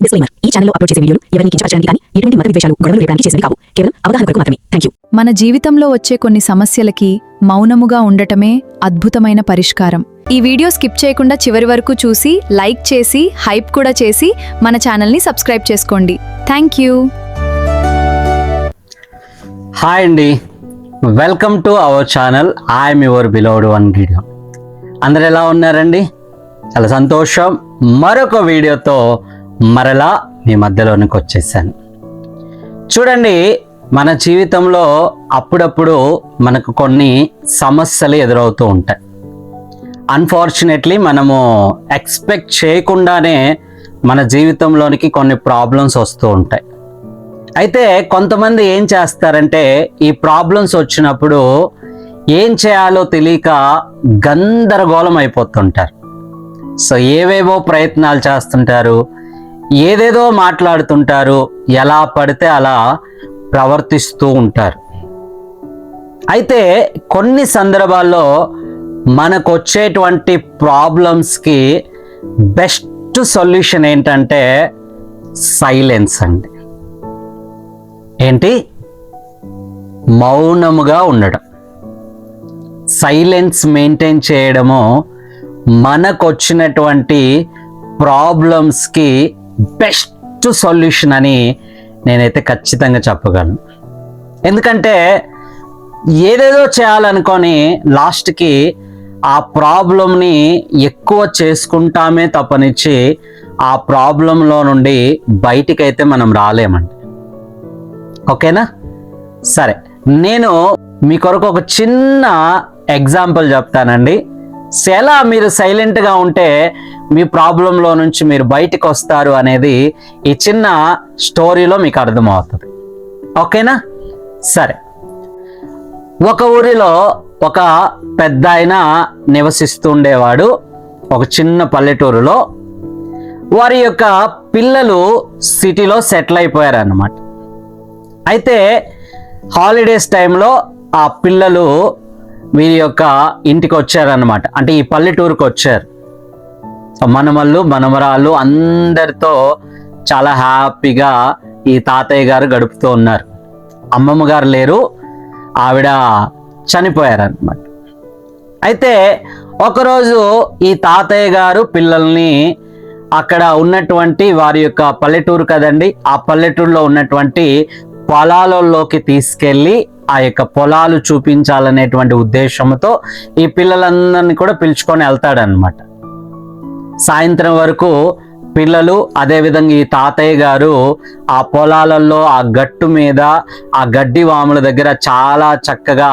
Disclaimer: ఈ ఛానల్లో upload చేసే వీడియోలు ఎవరిని కించపరచడానికి కానీ ఎటువంటి మత విద్వేషాలు, గొడవలు రేపడానికి చేసేవి కావు. కేవలం అవగాహన కొరకు మాత్రమే. థాంక్యూ. మన జీవితంలో వచ్చే కొన్ని సమస్యలకి మౌనముగా ఉండటమే అద్భుతమైన పరిష్కారం. ఈ వీడియో స్కిప్ చేయకుండా చివరి వరకు చూసి లైక్ చేసి హైప్ కూడా చేసి మన ఛానల్ని సబ్స్క్రైబ్ చేసుకోండి. థాంక్యూ. హాయ్ అండి, welcome to our channel. I'm your beloved one video. అందరు ఎలా ఉన్నారండి? చాలా సంతోషం. మరొక వీడియోతో మరలా మీ మధ్యలోనికి వచ్చేసాను. చూడండి, మన జీవితంలో అప్పుడప్పుడు మనకు కొన్ని సమస్యలు ఎదురవుతూ ఉంటాయి. అన్ఫార్చునేట్లీ మనము ఎక్స్పెక్ట్ చేయకుండానే మన జీవితంలోనికి కొన్ని ప్రాబ్లమ్స్ వస్తూ ఉంటాయి. అయితే కొంతమంది ఏం చేస్తారంటే, ఈ ప్రాబ్లమ్స్ వచ్చినప్పుడు ఏం చేయాలో తెలియక గందరగోళం అయిపోతుంటారు. సో ఏవేవో ప్రయత్నాలు చేస్తుంటారు, ఏదేదో మాట్లాడుతుంటారు, ఎలా పడితే అలా ప్రవర్తిస్తూ ఉంటారు. అయితే కొన్ని సందర్భాల్లో మనకు వచ్చేటువంటి ప్రాబ్లమ్స్కి బెస్ట్ సొల్యూషన్ ఏంటంటే సైలెన్స్ అండి. ఏంటి? మౌనముగా ఉండడం. సైలెన్స్ మెయింటైన్ చేయడము మనకు వచ్చినటువంటి ప్రాబ్లమ్స్కి బెస్ట్ సొల్యూషన్ అని నేనైతే ఖచ్చితంగా చెప్పగలను. ఎందుకంటే ఏదేదో చేయాలనుకొని లాస్ట్కి ఆ ప్రాబ్లంని ఎక్కువ చేసుకుంటామే తప్పనిచ్చి ఆ ప్రాబ్లంలో నుండి బయటికైతే మనం రాలేమండి. ఓకేనా? సరే, నేను మీ కొరకు ఒక చిన్న ఎగ్జాంపుల్ చెప్తానండి. ఎలా మీరు సైలెంట్గా ఉంటే మీ ప్రాబ్లంలో నుంచి మీరు బయటికి వస్తారు అనేది ఈ చిన్న స్టోరీలో మీకు అర్థమవుతుంది. ఓకేనా? సరే, ఒక ఊరిలో ఒక పెద్ద ఆయన నివసిస్తూ ఉండేవాడు. ఒక చిన్న పల్లెటూరులో వారి యొక్క పిల్లలు సిటీలో సెటిల్ అయిపోయారు అన్నమాట. అయితే హాలిడేస్ టైంలో ఆ పిల్లలు వీరి యొక్క ఇంటికి వచ్చారన్నమాట. అంటే ఈ పల్లెటూరుకు వచ్చారు. మనమళ్ళు మనమరాళ్ళు అందరితో చాలా హ్యాపీగా ఈ తాతయ్య గారు గడుపుతూ ఉన్నారు. అమ్మమ్మ గారు లేరు, ఆవిడ చనిపోయారన్నమాట. అయితే ఒకరోజు ఈ తాతయ్య గారు పిల్లల్ని అక్కడ ఉన్నటువంటి వారి యొక్క పల్లెటూరు కదండి, ఆ పల్లెటూరులో ఉన్నటువంటి పొలాలలోకి తీసుకెళ్ళి ఆ యొక్క పొలాలు చూపించాలనేటువంటి ఉద్దేశంతో ఈ పిల్లలందరినీ కూడా పిలుచుకొని వెళ్తాడనమాట. సాయంత్రం వరకు పిల్లలు, అదేవిధంగా ఈ తాతయ్య గారు ఆ పొలాలలో ఆ గట్టు మీద ఆ గడ్డి వాముల దగ్గర చాలా చక్కగా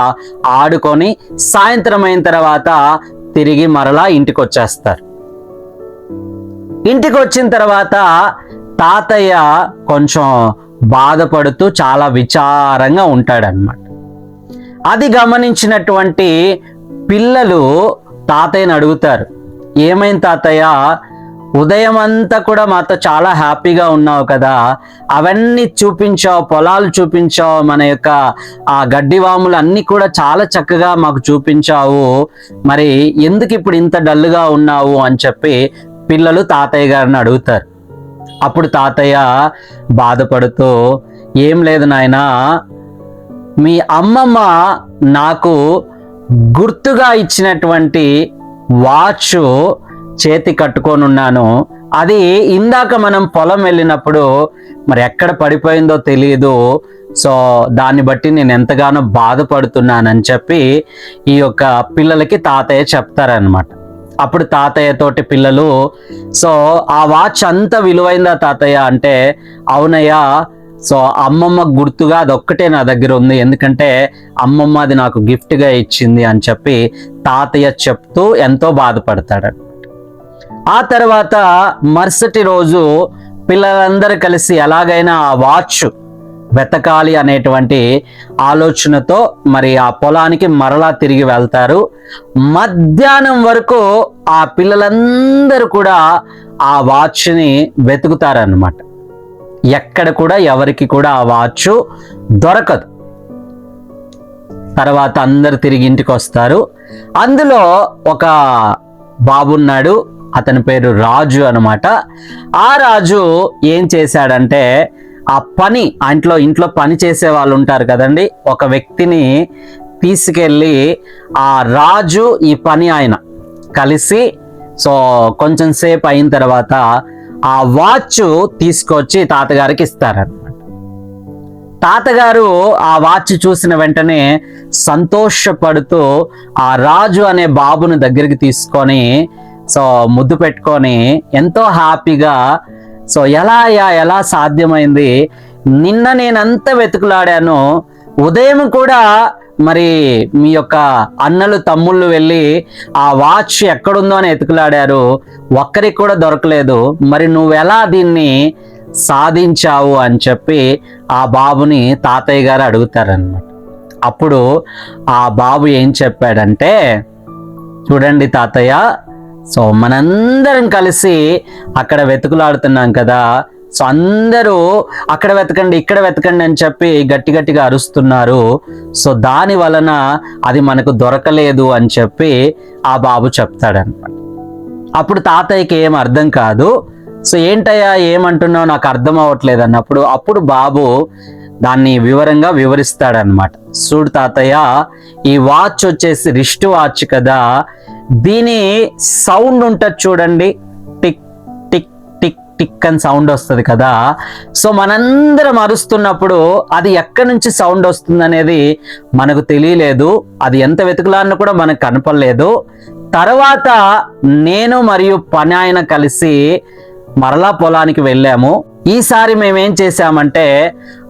ఆడుకొని సాయంత్రం అయిన తర్వాత తిరిగి మరలా ఇంటికి వచ్చేస్తారు. ఇంటికి వచ్చిన తర్వాత తాతయ్య కొంచెం బాధపడుతూ చాలా విచారంగా ఉంటాడనమాట. అది గమనించినటువంటి పిల్లలు తాతయ్యని అడుగుతారు, ఏమైంది తాతయ్య, ఉదయం అంతా కూడా మాతో చాలా హ్యాపీగా ఉన్నావు కదా, అవన్నీ చూపించావు, పొలాలు చూపించావు, మన యొక్క ఆ గడ్డి వాములు అన్నీ కూడా చాలా చక్కగా మాకు చూపించావు, మరి ఎందుకు ఇప్పుడు ఇంత డల్గా ఉన్నావు అని చెప్పి పిల్లలు తాతయ్య గారిని అడుగుతారు. అప్పుడు తాతయ్య బాధపడుతూ, ఏం లేదు నాయనా, మీ అమ్మమ్మ నాకు గుర్తుగా ఇచ్చినటువంటి వాచ్ చేతి కట్టుకొని ఉన్నాను, అది ఇందాక మనం పొలం వెళ్ళినప్పుడు మరి ఎక్కడ పడిపోయిందో తెలియదు, సో దాన్ని బట్టి నేను ఎంతగానో బాధపడుతున్నానని చెప్పి ఈ యొక్క పిల్లలకి తాతయ్య చెప్తారనమాట. అప్పుడు తాతయ్య తోటి పిల్లలు, సో ఆ వాచ్ అంత విలువైందా తాతయ్య అంటే, అవునయ్యా, సో అమ్మమ్మ గుర్తుగా అదొక్కటే నా దగ్గర ఉంది, ఎందుకంటే అమ్మమ్మ అది నాకు గిఫ్ట్గా ఇచ్చింది అని చెప్పి తాతయ్య చెప్తూ ఎంతో బాధపడతాడు. ఆ తర్వాత మరుసటి రోజు పిల్లలందరూ కలిసి ఎలాగైనా ఆ వాచ్ వెతకాలి అనేటువంటి ఆలోచనతో మరి ఆ పొలానికి మరలా తిరిగి వెళ్తారు. మధ్యాహ్నం వరకు ఆ పిల్లలందరూ కూడా ఆ వాచ్ని వెతుకుతారన్నమాట. ఎక్కడ కూడా ఎవరికి కూడా ఆ వాచ్ దొరకదు. తర్వాత అందరు తిరిగి ఇంటికి వస్తారు. అందులో ఒక బాబున్నాడు. అతని పేరు రాజు అన్నమాట. ఆ రాజు ఏం చేశాడంటే ఆ పని ఇంట్లో పని చేసే వాళ్ళు ఉంటారు కదండి, ఒక వ్యక్తిని తీసుకెళ్ళి ఆ రాజు ఈ పని ఆయన కలిసి సో కొంచెం సేపు అయిన తర్వాత ఆ వాచ్ తీసుకొచ్చి తాతగారికి ఇస్తారన్నమాట. తాతగారు ఆ వాచ్ చూసిన వెంటనే సంతోషపడుతూ ఆ రాజు అనే బాబుని దగ్గరికి తీసుకొని సో ముద్దు పెట్టుకొని ఎంతో హ్యాపీగా సో ఎలా సాధ్యమైంది, నిన్న నేనంత వెతుకులాడాను, ఉదయం కూడా మరి మీ యొక్క అన్నలు తమ్ముళ్ళు వెళ్ళి ఆ వాచ్ ఎక్కడుందో అని ఎతుకులాడారు, ఒక్కరికి కూడా దొరకలేదు, మరి నువ్వెలా దీన్ని సాధించావు అని చెప్పి ఆ బాబుని తాతయ్య గారు అడుగుతారన్నమాట. అప్పుడు ఆ బాబు ఏం చెప్పాడంటే, చూడండి తాతయ్య, సో మనందరం కలిసి అక్కడ వెతుకులాడుతున్నాం కదా, సో అందరూ అక్కడ వెతకండి ఇక్కడ వెతకండి అని చెప్పి గట్టిగా అరుస్తున్నారు, సో దాని వలన అది మనకు దొరకలేదు అని చెప్పి ఆ బాబు చెప్తాడన్నమాట. అప్పుడు తాతయ్యకి ఏం అర్థం కాదు, సో ఏంటయ్యా ఏమంటున్నావు నాకు అర్థం అవ్వట్లేదు అన్నప్పుడు అప్పుడు బాబు దాన్ని వివరంగా వివరిస్తాడనమాట. చూడు తాతయ్య, ఈ వాచ్ వచ్చేసి రిస్ట్ వాచ్ కదా, దీని సౌండ్ ఉంటుంది చూడండి, టిక్ టిక్ టిక్ టిక్ అని సౌండ్ వస్తుంది కదా, సో మనందరం అరుస్తున్నప్పుడు అది ఎక్కడి నుంచి సౌండ్ వస్తుంది అనేది మనకు తెలియలేదు, అది ఎంత వెతుకులాడినా కూడా మనకు కనపడలేదు. తర్వాత నేను మరియు పని ఆయన కలిసి మరలా పొలానికి వెళ్ళాము. ఈసారి మేమేం చేశామంటే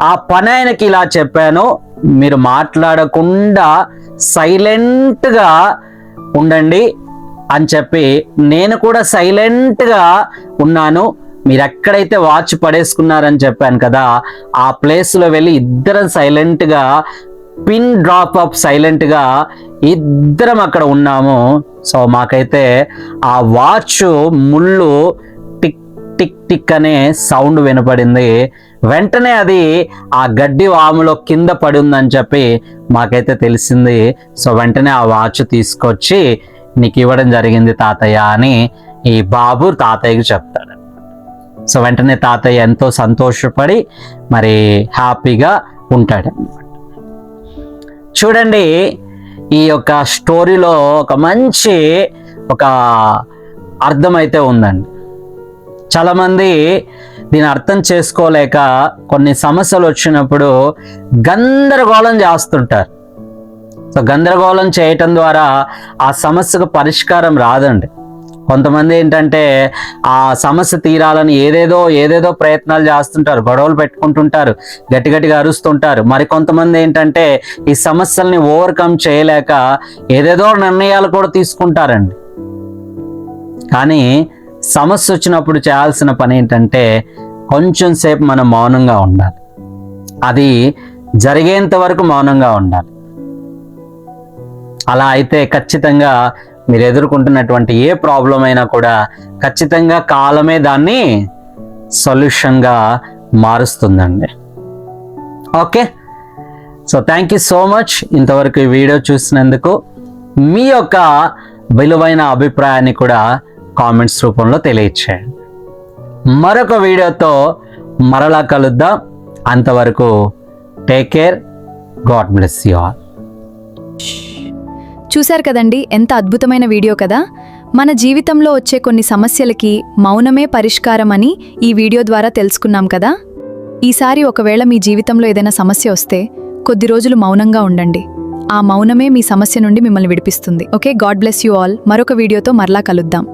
ఆ పని ఆయనకి ఇలా చెప్పాను, మీరు మాట్లాడకుండా సైలెంట్గా ఉండండి అని చెప్పి నేను కూడా సైలెంట్గా ఉన్నాను. మీరు ఎక్కడైతే వాచ్ పడేసుకున్నారని చెప్పాను కదా, ఆ ప్లేస్లో వెళ్ళి ఇద్దరం సైలెంట్గా పిన్ డ్రాప్ అప్ సైలెంట్గా ఇద్దరం అక్కడ ఉన్నాము. సో మాకైతే ఆ వాచ్ ముళ్ళు టిక్ టిక్ టిక్ అనే సౌండ్ వినపడింది. వెంటనే అది ఆ గడ్డి వాములో కింద పడి ఉందని చెప్పి మాకైతే తెలిసింది. సో వెంటనే ఆ వాచ్ తీసుకొచ్చి నీకు ఇవ్వడం జరిగింది తాతయ్య అని ఈ బాబు తాతయ్యకి చెప్తాడు. సో వెంటనే తాతయ్య ఎంతో సంతోషపడి మరి హ్యాపీగా ఉంటాడు. చూడండి, ఈ యొక్క స్టోరీలో ఒక మంచి అర్థం అయితే ఉందండి. చాలామంది దీన్ని అర్థం చేసుకోలేక కొన్ని సమస్యలు వచ్చినప్పుడు గందరగోళం చేస్తుంటారు. సో గందరగోళం చేయటం ద్వారా ఆ సమస్యకు పరిష్కారం రాదండి. కొంతమంది ఏంటంటే ఆ సమస్య తీరాలని ఏదేదో ప్రయత్నాలు చేస్తుంటారు, గొడవలు పెట్టుకుంటుంటారు, గట్టిగా అరుస్తుంటారు. మరి కొంతమంది ఏంటంటే ఈ సమస్యల్ని ఓవర్కమ్ చేయలేక ఏదేదో నిర్ణయాలు కూడా తీసుకుంటారండి. కానీ సమస్య వచ్చినప్పుడు చేయాల్సిన పని ఏంటంటే కొంచెం సేపు మనం మౌనంగా ఉండాలి, అది జరిగేంత వరకు మౌనంగా ఉండాలి. అలా అయితే ఖచ్చితంగా మీరు ఎదుర్కొంటున్నటువంటి ఏ ప్రాబ్లం అయినా కూడా ఖచ్చితంగా కాలమే దాన్ని సొల్యూషన్గా మారుస్తుందండి. Okay, so thank you so much. ఇంతవరకు ఈ వీడియో చూసినందుకు మీ యొక్క విలువైన అభిప్రాయాన్ని కూడా కామెంట్స్ రూపంలో తెలియచేయండి. మరొక వీడియోతో మరలా కలుద్దాం. అంతవరకు take care, God bless you all. చూశారు కదండి, ఎంత అద్భుతమైన వీడియో కదా. మన జీవితంలో వచ్చే కొన్ని సమస్యలకి మౌనమే పరిష్కారం అని ఈ వీడియో ద్వారా తెలుసుకున్నాం కదా. ఈసారి ఒకవేళ మీ జీవితంలో ఏదైనా సమస్య వస్తే కొద్ది రోజులు మౌనంగా ఉండండి. ఆ మౌనమే మీ సమస్య నుండి మిమ్మల్ని విడిపిస్తుంది. Okay, God bless you all. మరొక వీడియోతో మరలా కలుద్దాం.